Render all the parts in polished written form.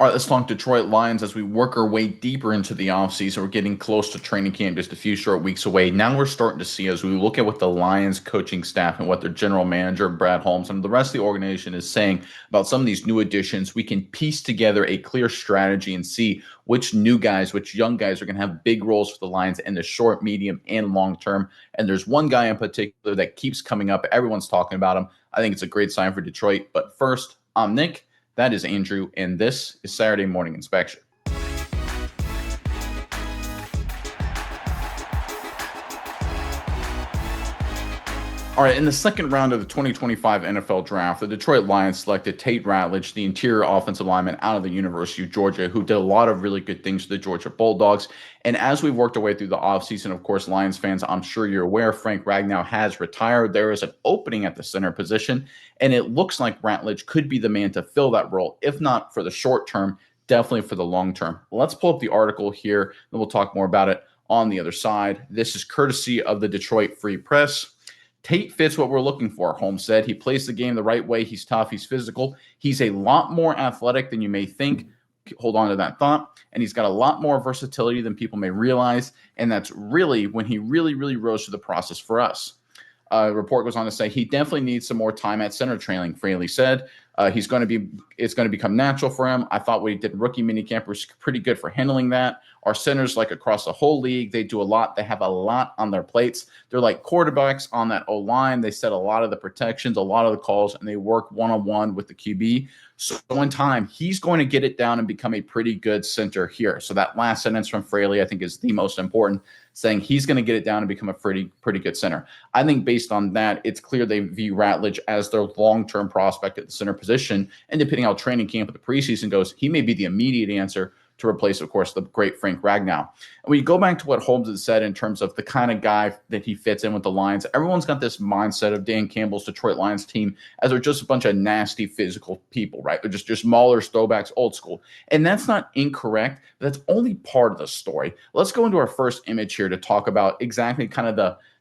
All right, let's talk Detroit Lions as we work our way deeper into the offseason. We're getting close to training camp, just a few short weeks away. Now we're starting to see, as we look at what the Lions coaching staff and what their general manager, Brad Holmes, and the rest of the organization is saying about some of these new additions, we can piece together a clear strategy and see which new guys, which young guys are going to have big roles for the Lions in the short, medium, and long term. And there's one guy in particular that keeps coming up. Everyone's talking about him. I think it's a great sign for Detroit. But first, I'm Nick. That is Andrew, and this is Saturday Morning Inspection. All right, in the second round of the 2025 NFL Draft, the Detroit Lions selected Tate Ratledge, the interior offensive lineman out of the University of Georgia, who did a lot of really good things for the Georgia Bulldogs. And as we've worked our way through the offseason, of course, Lions fans, I'm sure you're aware, Frank Ragnow has retired. There is an opening at the center position, and it looks like Ratledge could be the man to fill that role, if not for the short term, definitely for the long term. Let's pull up the article here, and we'll talk more about it on the other side. This is courtesy of the Detroit Free Press. Tate fits what we're looking for, Holmes said. He plays the game the right way. He's tough. He's physical. He's a lot more athletic than you may think. Hold on to that thought. And he's got a lot more versatility than people may realize. And that's really when he really rose to the process for us. Report goes on to say he definitely needs some more time at center training, Fraley said. It's going to become natural for him. I thought what he did in rookie minicamp was pretty good for handling that. Our centers, like across the whole league, they do a lot. They have a lot on their plates. They're like quarterbacks on that O-line. They set a lot of the protections, a lot of the calls, and they work one-on-one with the QB. So in time, he's going to get it down and become a pretty good center here. So that last sentence from Fraley, I think, is the most important, saying he's going to get it down and become a pretty good center. I think based on that, it's clear they view Ratledge as their long-term prospect at the center position. And depending on how training camp of the preseason goes, he may be the immediate answer to replace, of course, the great Frank Ragnow. And when you go back to what Holmes has said in terms of the kind of guy that he fits in with the Lions, everyone's got this mindset of Dan Campbell's Detroit Lions team as they're just a bunch of nasty physical people, right? They're just maulers, throwbacks, old school. And that's not incorrect, but that's only part of the story. Let's go into our first image here to talk about exactly kind of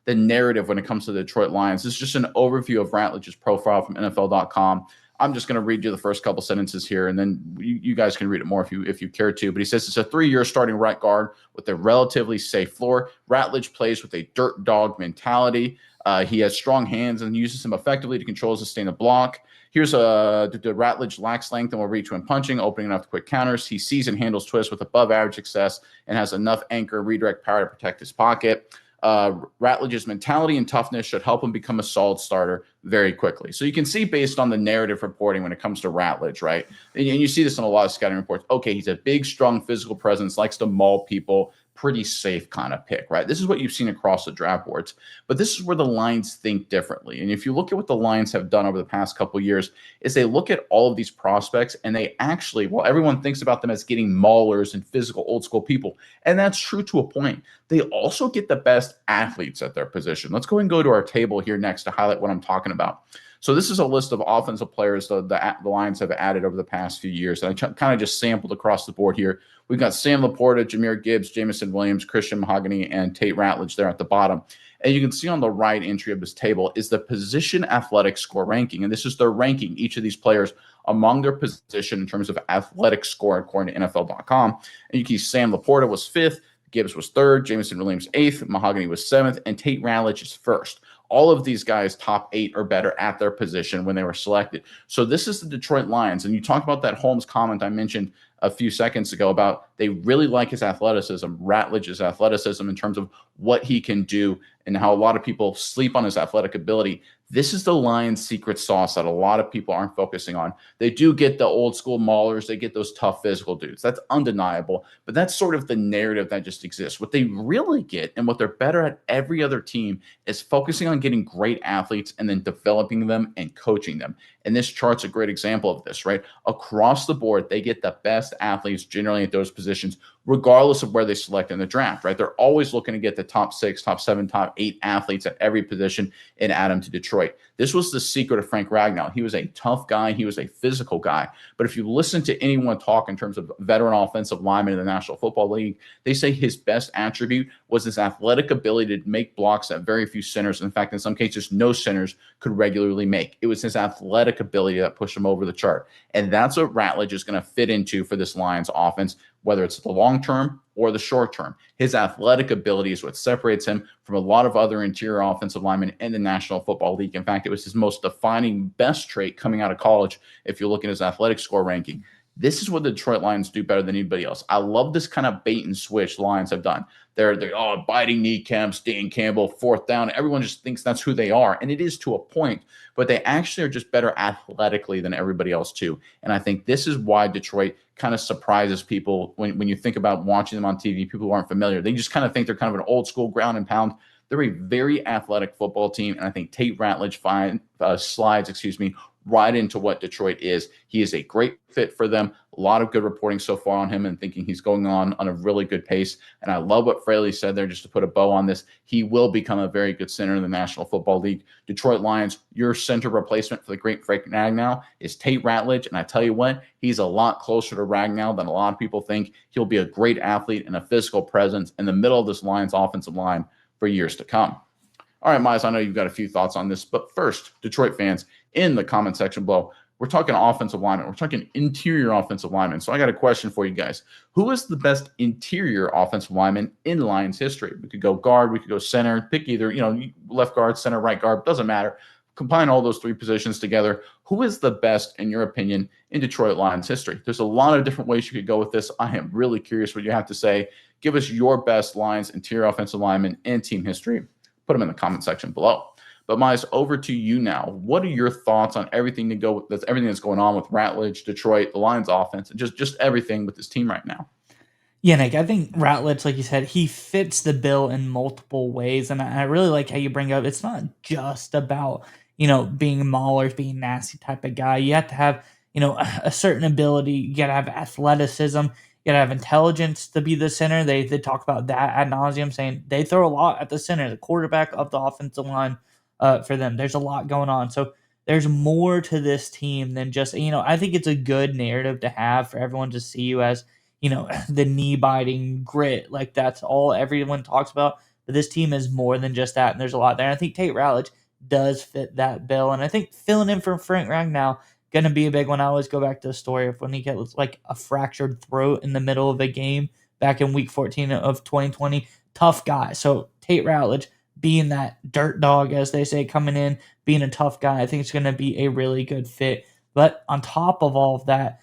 the narrative when it comes to the Detroit Lions. This is just an overview of Ratledge's profile from NFL.com. I'm just going to read you the first couple sentences here, and then you guys can read it more if you care to. But he says it's a 3-year starting right guard with a relatively safe floor. Ratledge plays with a dirt dog mentality. He has strong hands and uses them effectively to control and sustain a block. Here's the Ratledge lacks length and will reach when punching, opening enough to quick counters. He sees and handles twists with above average success and has enough anchor redirect power to protect his pocket. Ratledge's mentality and toughness should help him become a solid starter very quickly. So you can see based on the narrative reporting when it comes to Ratledge, right? And you see this in a lot of scouting reports. Okay, he's a big, strong physical presence, likes to maul people, pretty safe kind of pick, right? This is what you've seen across the draft boards. But this is where the Lions think differently. And if you look at what the Lions have done over the past couple of years, is they look at all of these prospects and they actually, well, everyone thinks about them as getting maulers and physical old school people. And that's true to a point. They also get the best athletes at their position. Let's go ahead and go to our table here next to highlight what I'm talking about. So this is a list of offensive players the Lions have added over the past few years. And I kind of just sampled across the board here. We've got Sam Laporta, Jahmyr Gibbs, Jamison Williams, Christian Mahogany, and Tate Ratledge there at the bottom. And you can see on the right entry of this table is the position athletic score ranking. And this is their ranking, each of these players among their position in terms of athletic score according to NFL.com. And you can see Sam Laporta was 5th, Gibbs was 3rd, Jamison Williams 8th, Mahogany was 7th, and Tate Ratledge is 1st. All of these guys top 8 or better at their position when they were selected. So this is the Detroit Lions. And you talk about that Holmes comment I mentioned a few seconds ago about they really like his athleticism, Ratledge's athleticism in terms of what he can do and how a lot of people sleep on his athletic ability. This is the Lions' secret sauce that a lot of people aren't focusing on. They do get the old school maulers. They get those tough physical dudes. That's undeniable. But that's sort of the narrative that just exists. What they really get and what they're better at every other team is focusing on getting great athletes and then developing them and coaching them. And this chart's a great example of this, right? Across the board, they get the best athletes generally at those positions regardless of where they select in the draft, right? They're always looking to get the top 6, top 7, top 8 athletes at every position and add them to Detroit. This was the secret of Frank Ragnow. He was a tough guy. He was a physical guy. But if you listen to anyone talk in terms of veteran offensive linemen in the National Football League, they say his best attribute was his athletic ability to make blocks that very few centers, in fact, in some cases, no centers could regularly make. It was his athletic ability that pushed him over the chart. And that's what Ratledge is going to fit into for this Lions offense, whether it's the long term or the short term. His athletic ability is what separates him from a lot of other interior offensive linemen in the National Football League. In fact, it was his most defining best trait coming out of college if you look at his athletic score ranking. This is what the Detroit Lions do better than anybody else. I love this kind of bait and switch the Lions have done. They're biting kneecaps, Dan Campbell, fourth down. Everyone just thinks that's who they are, and it is to a point, but they actually are just better athletically than everybody else too. And I think this is why Detroit kind of surprises people when you think about watching them on TV. People who aren't familiar, they just kind of think they're kind of an old school ground and pound. They're a very athletic football team, and I think Tate Ratledge slides right into what Detroit is. He is a great fit for them. A lot of good reporting so far on him and thinking he's going on a really good pace. And I love what Fraley said there, just to put a bow on this. He will become a very good center in the National Football League. Detroit Lions, your center replacement for the great Frank Ragnow is Tate Ratledge. And I tell you what, he's a lot closer to Ragnow than a lot of people think. He'll be a great athlete and a physical presence in the middle of this Lions offensive line for years to come. All right, Miles, I know you've got a few thoughts on this, but first, Detroit fans, in the comment section below, we're talking offensive lineman. We're talking interior offensive lineman. So I got a question for you guys. Who is the best interior offensive lineman in Lions history? We could go guard, we could go center, pick either, left guard, center, right guard, doesn't matter. Combine all those three positions together. Who is the best, in your opinion, in Detroit Lions history? There's a lot of different ways you could go with this. I am really curious what you have to say. Give us your best Lions interior offensive lineman and team history. Put them in the comment section below. But Miles, over to you now. What are your thoughts on everything that's going on with Ratledge, Detroit, the Lions offense, and just everything with this team right now? Yeah, Nick, I think Ratledge, like you said, he fits the bill in multiple ways. And I really like how you bring up it's not just about, being maulers, being nasty type of guy. You have to have, a certain ability. You got to have athleticism. You got to have intelligence to be the center. They talk about that ad nauseum, saying they throw a lot at the center, the quarterback of the offensive line for them. There's a lot going on. So there's more to this team than just, I think it's a good narrative to have for everyone to see you as, the knee biting grit. Like that's all everyone talks about. But this team is more than just that. And there's a lot there. And I think Tate Ratledge does fit that bill. And I think filling in for Frank Ragnow going to be a big one. I always go back to the story of when he gets like a fractured throat in the middle of a game back in week 14 of 2020. Tough guy. So Tate Ratledge being that dirt dog, as they say, coming in, being a tough guy, I think it's going to be a really good fit. But on top of all of that,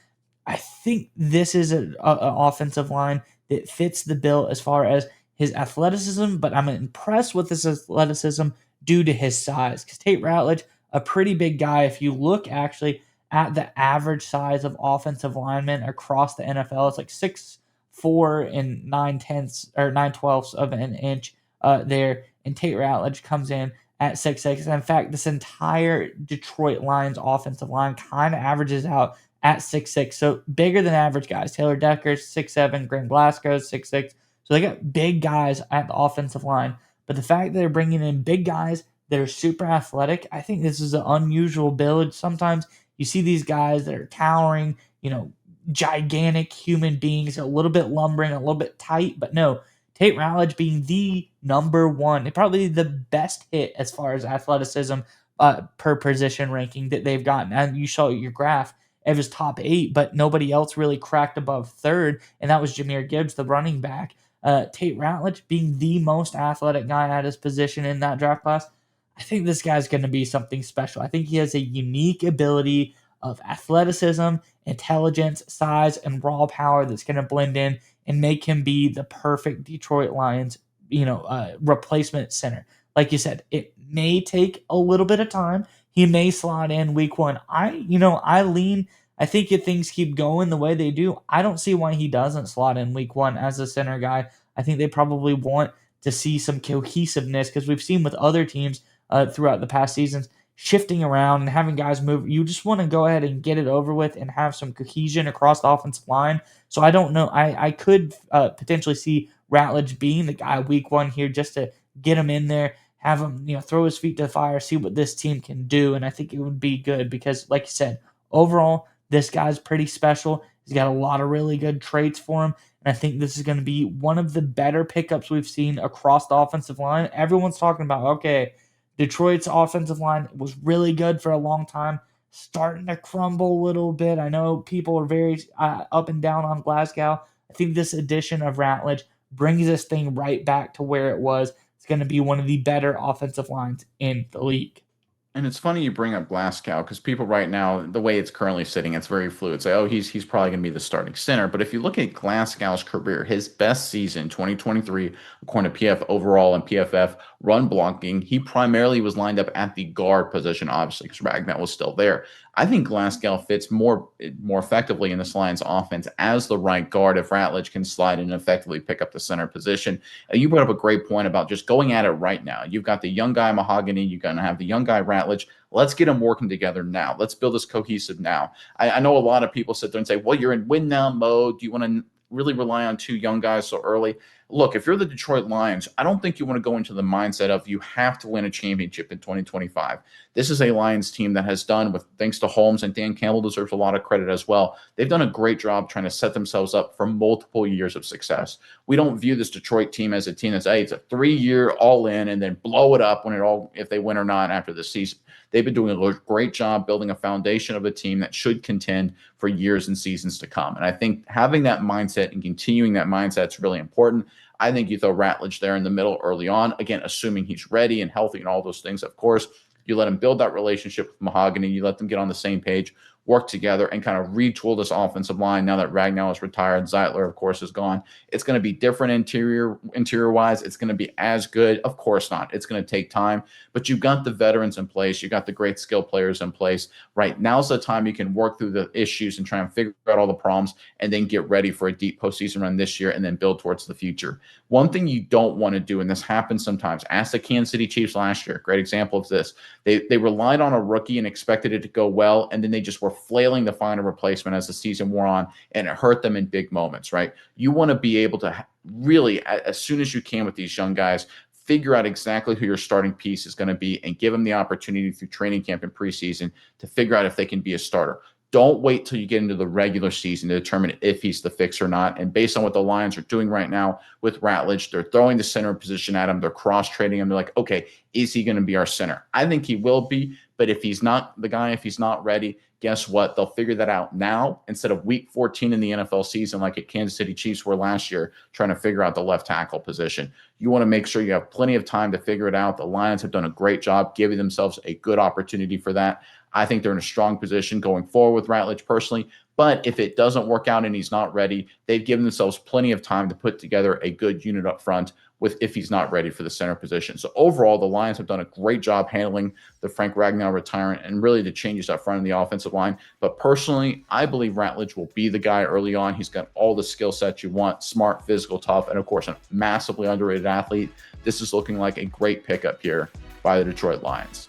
I think this is an offensive line that fits the bill as far as his athleticism, but I'm impressed with his athleticism due to his size. Because Tate Ratledge, a pretty big guy. If you look actually at the average size of offensive linemen across the NFL, it's like 6'4" and 9/10 or 9/12 of an inch there. And Tate Ratledge comes in at 6'6". In fact, this entire Detroit Lions offensive line kind of averages out at 6'6", so bigger than average guys. Taylor Decker's 6'7", Graham Glasgow's 6'6", so they got big guys at the offensive line. But the fact that they're bringing in big guys that are super athletic, I think this is an unusual build. Sometimes you see these guys that are towering, gigantic human beings, a little bit lumbering, a little bit tight, but no. Tate Ratledge being the number one, probably the best hit as far as athleticism per position ranking that they've gotten. And you saw your graph. It was top 8, but nobody else really cracked above third, and that was Jahmyr Gibbs, the running back. Tate Ratledge being the most athletic guy at his position in that draft class. I think this guy's going to be something special. I think he has a unique ability of athleticism, intelligence, size, and raw power that's going to blend in and make him be the perfect Detroit Lions, replacement center. Like you said, it may take a little bit of time. He may slot in week 1. I think if things keep going the way they do, I don't see why he doesn't slot in week 1 as a center guy. I think they probably want to see some cohesiveness because we've seen with other teams throughout the past seasons, shifting around and having guys move. You just want to go ahead and get it over with and have some cohesion across the offensive line. So I don't know. I could potentially see Ratledge being the guy week one here just to get him in there, have him throw his feet to the fire, see what this team can do, and I think it would be good because, like you said, overall this guy's pretty special. He's got a lot of really good traits for him. And I think this is going to be one of the better pickups we've seen across the offensive line. Everyone's talking about, okay, Detroit's offensive line was really good for a long time, starting to crumble a little bit. I know people are very up and down on Glasgow. I think this addition of Ratledge brings this thing right back to where it was. It's going to be one of the better offensive lines in the league. And it's funny you bring up Glasgow because people right now, the way it's currently sitting, it's very fluid. Say, oh, he's probably going to be the starting center. But if you look at Glasgow's career, his best season, 2023, according to PF overall and PFF run blocking, he primarily was lined up at the guard position, obviously, because Ragnar was still there. I think Glasgow fits more effectively in this Lions offense as the right guard if Ratledge can slide in and effectively pick up the center position. You brought up a great point about just going at it right now. You've got the young guy Mahogany, you're going to have the young guy Ratledge. Let's get them working together now. Let's build this cohesive now. I know a lot of people sit there and say, well, you're in win now mode. Do you want to really rely on two young guys so early? Look, if you're the Detroit Lions, I don't think you want to go into the mindset of you have to win a championship in 2025. This is a Lions team that has done, with thanks to Holmes, and Dan Campbell deserves a lot of credit as well. They've done a great job trying to set themselves up for multiple years of success. We don't view this Detroit team as a team that's, hey, it's a 3-year all in and then blow it up if they win or not after the season. They've been doing a great job building a foundation of a team that should contend for years and seasons to come. And I think having that mindset and continuing that mindset is really important. I think you throw Ratledge there in the middle early on, again, assuming he's ready and healthy and all those things. Of course, you let him build that relationship with Mahogany. You let them get on the same page, work together, and kind of retool this offensive line now that Ragnow is retired. Zeitler, of course, is gone. It's going to be different interior-wise. It's going to be as good. Of course not. It's going to take time. But you've got the veterans in place. You've got the great skill players in place. Right, now's the time you can work through the issues and try and figure out all the problems and then get ready for a deep postseason run this year and then build towards the future. One thing you don't want to do, and this happens sometimes, ask the Kansas City Chiefs last year. Great example of this. They relied on a rookie and expected it to go well, and then they just were flailing to find a replacement as the season wore on, and it hurt them in big moments, right? You want to be able to really, as soon as you can with these young guys, figure out exactly who your starting piece is going to be and give them the opportunity through training camp and preseason to figure out if they can be a starter. Don't wait till you get into the regular season to determine if he's the fix or not. And based on what the Lions are doing right now with Ratledge, they're throwing the center position at him. They're cross-trading him. They're like, okay, is he going to be our center? I think he will be, but if he's not the guy, if he's not ready, guess what? They'll figure that out now instead of week 14 in the NFL season like at Kansas City Chiefs were last year trying to figure out the left tackle position. You want to make sure you have plenty of time to figure it out. The Lions have done a great job giving themselves a good opportunity for that. I think they're in a strong position going forward with Ratledge personally. But if it doesn't work out and he's not ready, they've given themselves plenty of time to put together a good unit up front if he's not ready for the center position. So overall, the Lions have done a great job handling the Frank Ragnow retirement and really the changes up front in the offensive line. But personally, I believe Ratledge will be the guy early on. He's got all the skill sets you want: smart, physical, tough, and of course, a massively underrated athlete. This is looking like a great pickup here by the Detroit Lions.